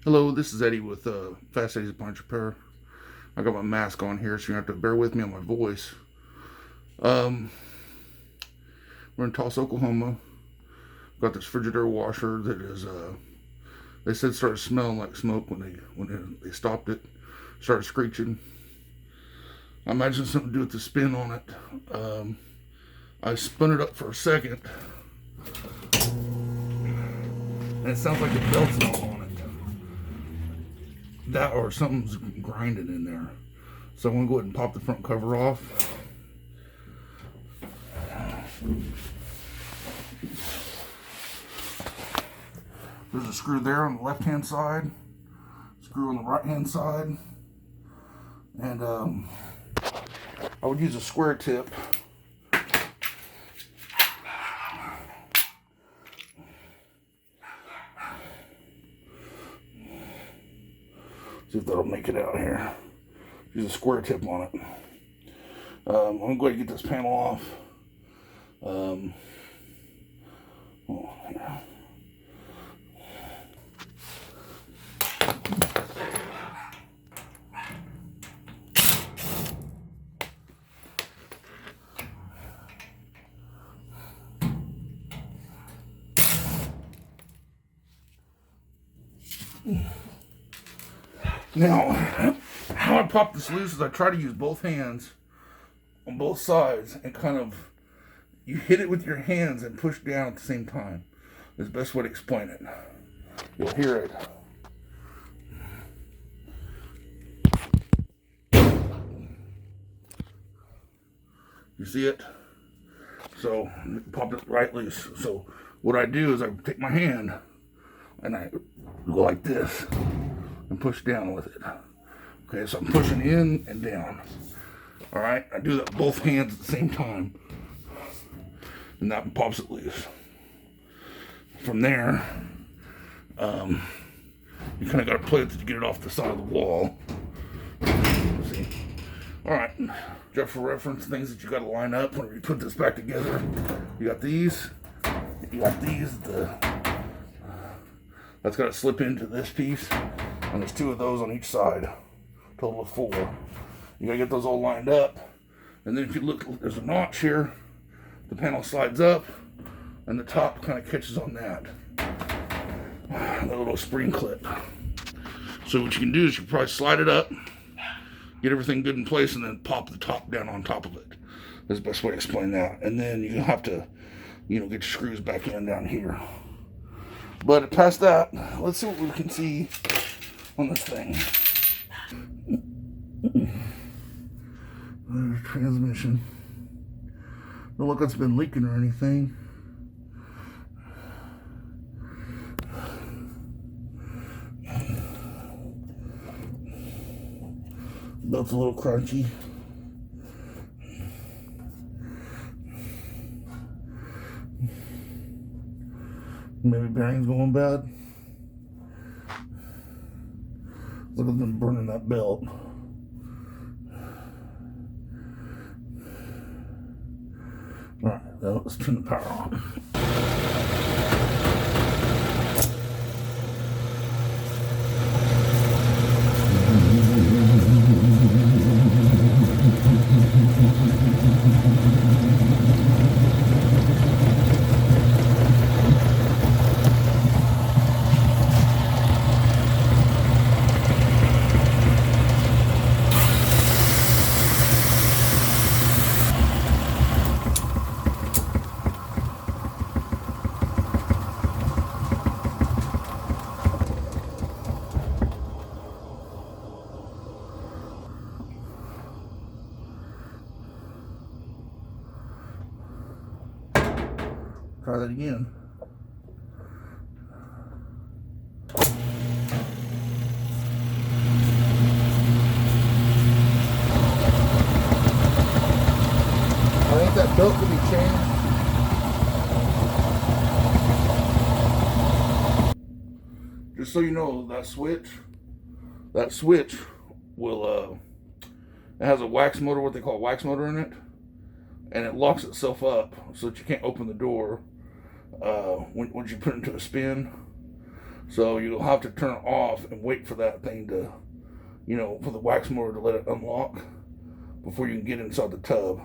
Hello, this is Eddie with Fast Eddie's Appliance Repair. I got my mask on here, so you have to bear with me on my voice. Um, we're in Tulsa, Oklahoma. Got this Frigidaire washer that is, they said started smelling like smoke when they stopped it. Started screeching. I imagine something to do with the spin on it. I spun it up for a second, and it sounds like the belt's not on it. That or something's grinding in there. So I'm gonna go ahead and pop the front cover off. There's a screw there on the left hand side, screw on the right hand side, and I would use a square tip. See if that'll make it out here. Use a square tip on it. I'm gonna go ahead and get this panel off. Yeah. Now, how I pop this loose is I try to use both hands on both sides and kind of, you hit it with your hands and push down at the same time. Is the best way to explain it. You'll hear it. You see it? So, pop it right loose. So, what I do is I take my hand and I go like this and push down with it. Okay, so I'm pushing in and down. All right, I do that with both hands at the same time, and that pops it loose. From there, you kind of got to play it to get it off the side of the wall. See? All right, just for reference, things that you got to line up when you put this back together. You got these. You got these. That's got to slip into this piece, and there's 2 of those on each side. Total of 4. You gotta get those all lined up, and then if you look, there's a notch here. The panel slides up, and the top kind of catches on that little spring clip. So what you can do is you can probably slide it up, get everything good in place, and then pop the top down on top of it. That's the best way to explain that. And then you have to, get your screws back in down here. But past that, let's see what we can see on this thing. There's transmission. Don't look like it's been leaking or anything. Belt's a little crunchy. Maybe bearing's going bad. Look at them burning that belt. Alright, now let's turn the power on. Try that again. I think that belt could be changed. Just so you know, that switch will, it has a wax motor, what they call a wax motor in it, and it locks itself up so that you can't open the door once you put it into a spin. So you'll have to turn it off and wait for that thing to, for the wax motor to let it unlock before you can get inside the tub.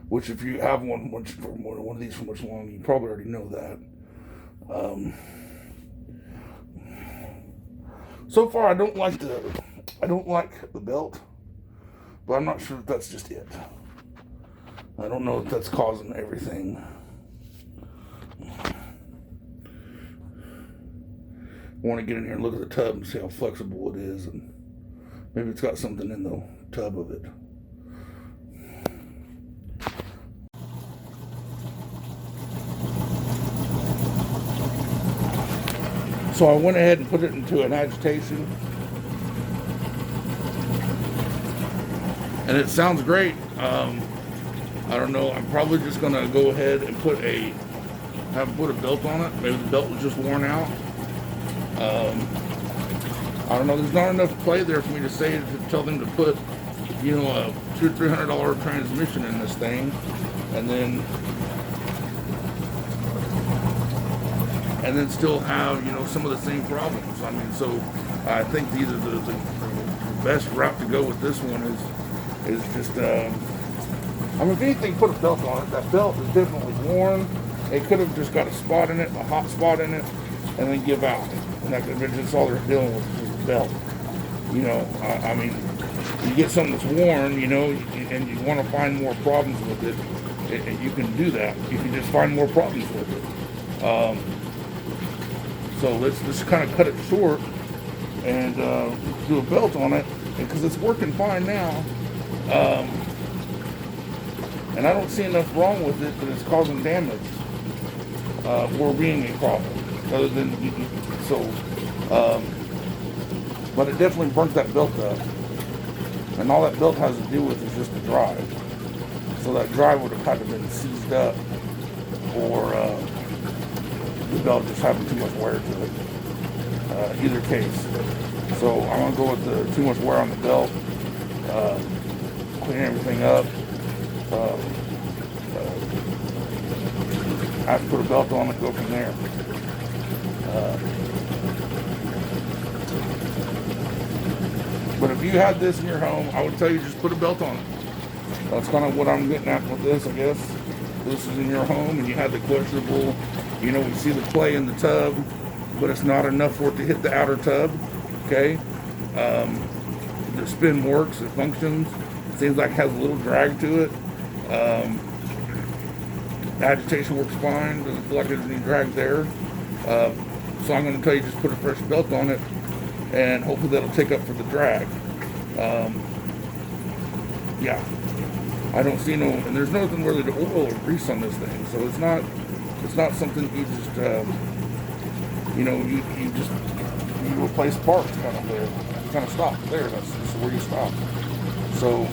Which, if you have one of these for much longer, you probably already know that. So far, I don't like the belt, but I'm not sure if that's just it. I don't know if that's causing everything. I want to get in here and look at the tub and see how flexible it is, and maybe it's got something in the tub of it. So I went ahead and put it into an agitation, and it sounds great. I don't know. I'm probably just gonna go ahead and put a belt on it. Maybe the belt was just worn out. I don't know. There's not enough play there for me to tell them to put, a $200 or $300 transmission in this thing, and then still have, some of the same problems. I mean, so I think either the best route to go with this one is just, if anything, put a belt on it. That belt is definitely worn. It could have just got a spot in it, a hot spot in it, and then give out. And that's all they're dealing with is the belt. You get something that's worn, and you want to find more problems with it, and you can do that. You can just find more problems with it. So let's just kind of cut it short and do a belt on it, because it's working fine now. And I don't see enough wrong with it that it's causing damage or being a problem. But it definitely burnt that belt up. And all that belt has to do with is just the drive. So that drive would have kind of been seized up, or the belt just having too much wear to it. Either case. So I'm going to go with the too much wear on the belt, clean everything up. I have to put a belt on it, go from there. But if you had this in your home, I would tell you just put a belt on it. That's kind of what I'm getting at with this, I guess. This is in your home and you have the questionable, we see the play in the tub, but it's not enough for it to hit the outer tub, okay? The spin works, it functions. It seems like it has a little drag to it. Agitation works fine, doesn't feel like there's any drag there. So I'm going to tell you just put a fresh belt on it, and hopefully that'll take up for the drag. Yeah, I don't see and there's nothing really to oil or grease on this thing, so it's not something you just, you replace parts kind of there, kind of stop there. That's where you stop. So,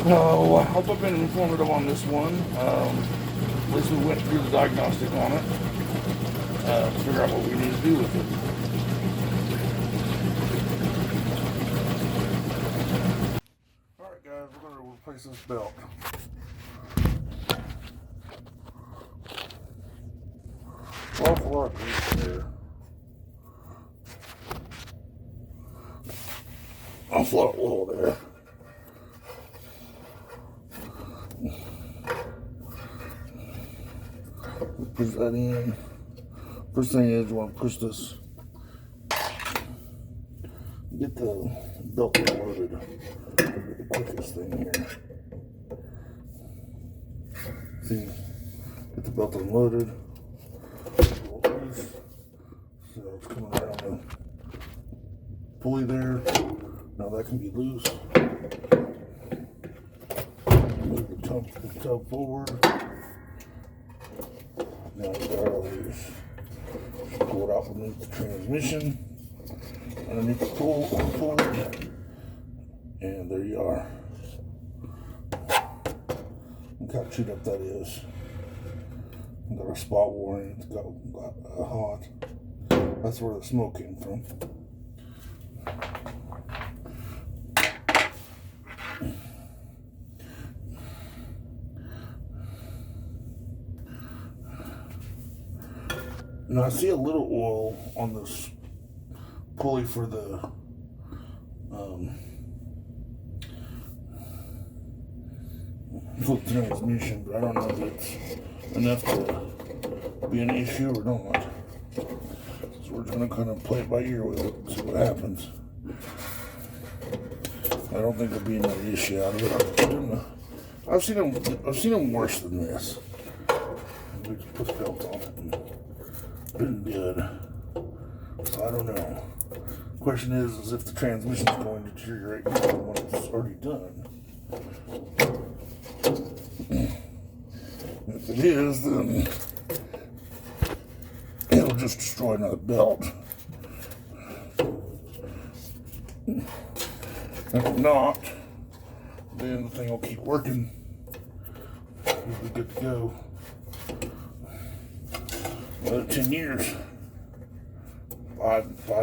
I hope I've been informative on this one. At least we went through the diagnostic on it, to figure out what we need to do with it. Alright guys, we're going to replace this belt. Awful lot of grease there. Awful lot of oil there. Push that in. First thing is you want to push this, get the belt unloaded. The quickest thing here. See, get the belt unloaded. So it's coming around the pulley there. Now that can be loose. Move the tub forward. Now it's all loose. Just pull it out beneath the transmission, underneath the pull, and there you are. Look how chewed up that is. Got a spot warning. It's got hot. That's where the smoke came from. Now I see a little oil on this pulley for the transmission, but I don't know if it's enough to be an issue or not. So we're just gonna kind of play it by ear with it, see what happens. I don't think there'll be another issue out of it. I've seen them worse than this. We just put the belt on it and been good. So I don't know. Question is if the transmission is going to deteriorate when it's already done. If it is, then it'll just destroy another belt. If not, then the thing will keep working. We'll be good to go. Another 10 years.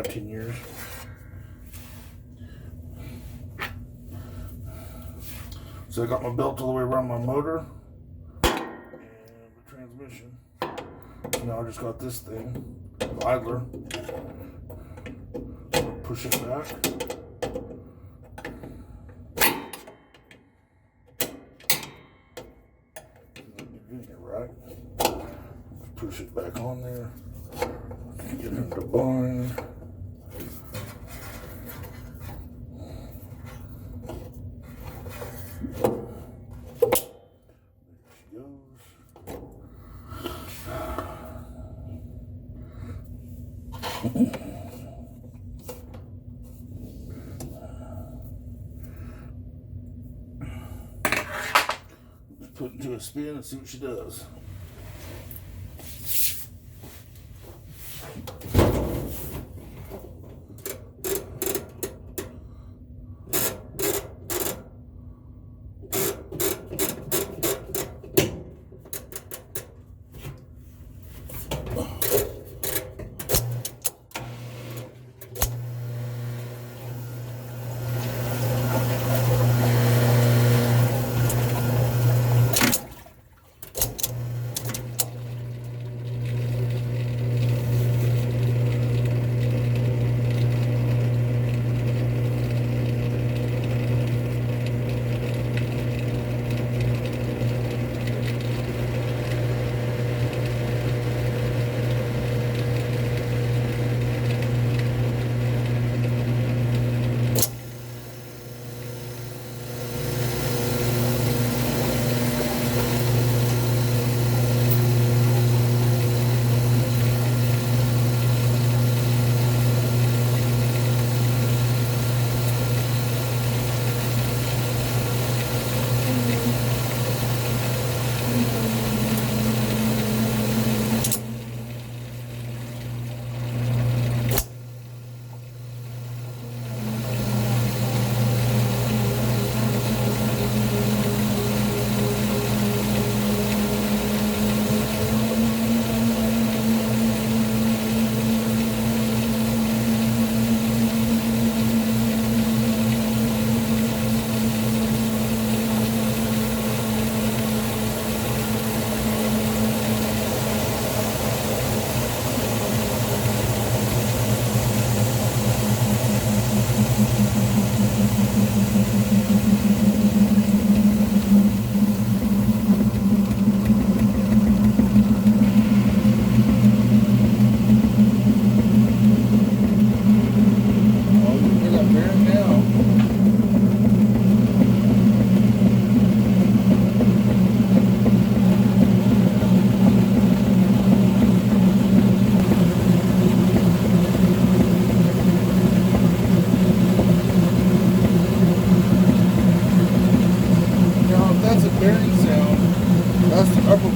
10 years. So I got my belt all the way around my motor and the transmission. Now I just got this thing, the idler. Push it back. Right. Push it back on there. Get it to bind. Put into a spin and see what she does.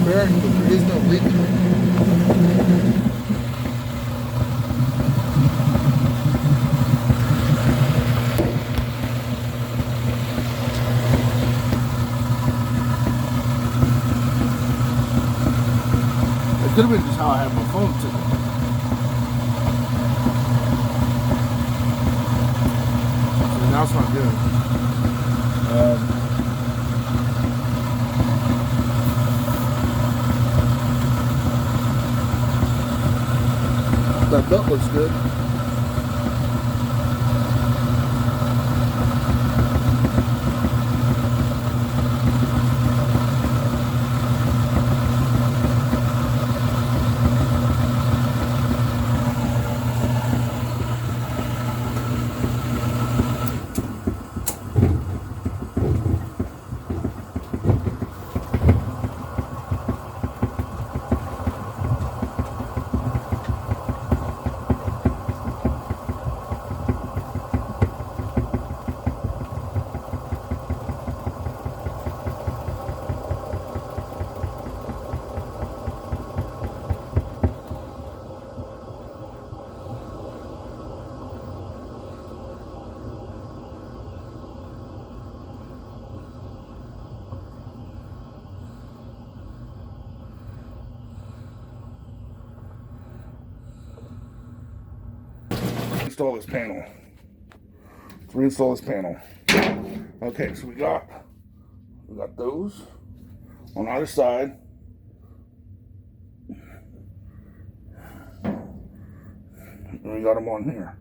bearing, but there is no leak. It could have been just how I had my phone today. So now it's not good. belt looks good. Install this panel. Let's reinstall this panel. Okay, so we got those on either side. And we got them on here.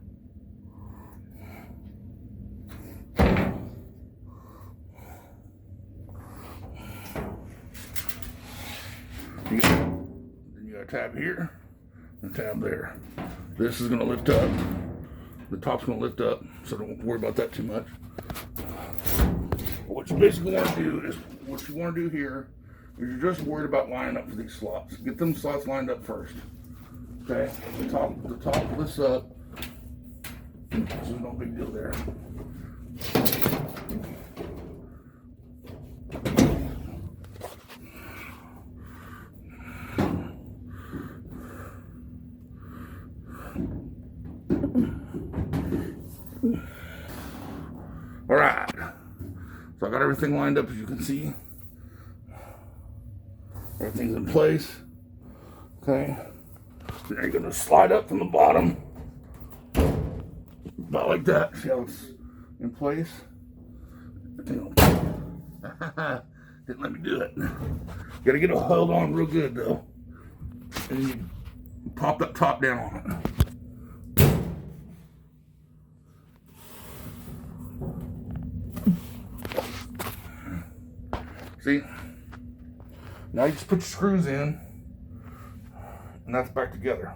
Then you got a tab here and a tab there. This is going to lift up. The top's going to lift up, so don't worry about that too much. What you basically want to do is, what you want to do here is you're just worried about lining up for these slots. Get them slots lined up first. Okay, the top lifts up, so there's no big deal there. All right, so I got everything lined up, as you can see. Everything's in place. Okay, so now you're gonna slide up from the bottom, about like that. See how it's in place? Didn't let me do it. Gotta get it held on real good though, and then you pop that top down on it. See? Now you just put your screws in, and that's back together.